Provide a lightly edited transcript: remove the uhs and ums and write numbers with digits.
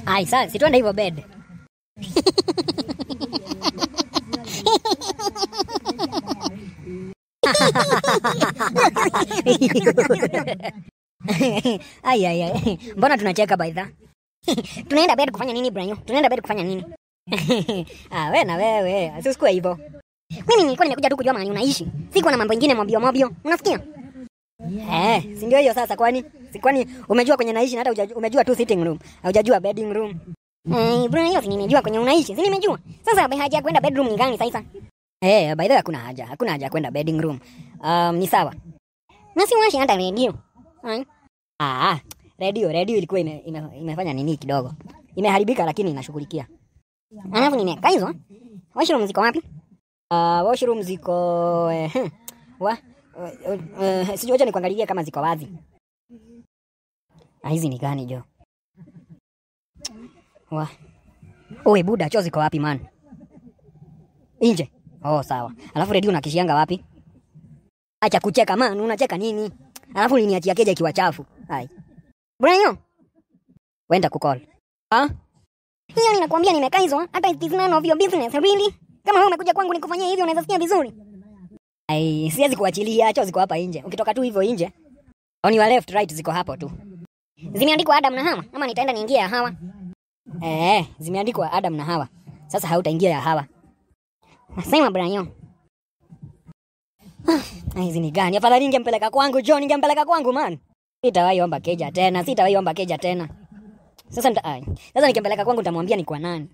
Ai, sasa si tuende hivyo bed. Ai. Mbona tunacheka baidha? Tunaenda bed kufanya nini Brian? Tunaenda bed kufanya nini? Wewe na wewe, usikue hivyo. Mimi nilikuwa nimekuja tu kujua mahali unaishi. Sikuwa na mambo mengine mobio. Unasikia? Si ndio hiyo sasa kwani? Si kwani umejua kwenye naishi na hata umejua tu sitting room. Hujajua bedding room. Brian, nimejua kwenye unaishi. Si nimejua. Sasa haja ya kwenda bedroom ni gani sasa? By the way hakuna haja. Hakuna haja ya kwenda bedding room. Ni sawa. Na si washi hata radio. Radio ilikuwa imefanya nini kidogo. Imeharibika lakini inashughulikia. Alafu nimekaizwa. Washroom ziko wapi? Washroom ziko sijui, acha nikuangalie kama ziko wazi. Hizi ni gani jo? Oe buda, choo ziko wapi man? Nje. Sawa. Alafu radio unakishianga wapi? Acha kucheka man, unacheka nini? Alafu uliniachia keja ikiwa chafu. Hai. Brian. Wenda kukol. Hiyo ninakwambia nimekaizwa, hata it is none of your business, really? Kama wewe umekuja kwangu nikufanyia hivyo unaweza sikia vizuri. Siwezi kuachilia, choo ziko hapa nje. Ukitoka tu hivyo nje. On your left, right ziko hapo tu. Zimeandikwa Adam na Hawa ama nitaenda niingie ya Hawa? Zimeandikwa Adam na Hawa. Sasa hautaingia ya Hawa. Nasema Brian. Hizi ni gani? Afadhali ningempeleka kwangu John, ningempeleka kwangu man. Sitawahi omba keja tena. Sasa nikempeleka kwangu nitamwambia ni kwa nani?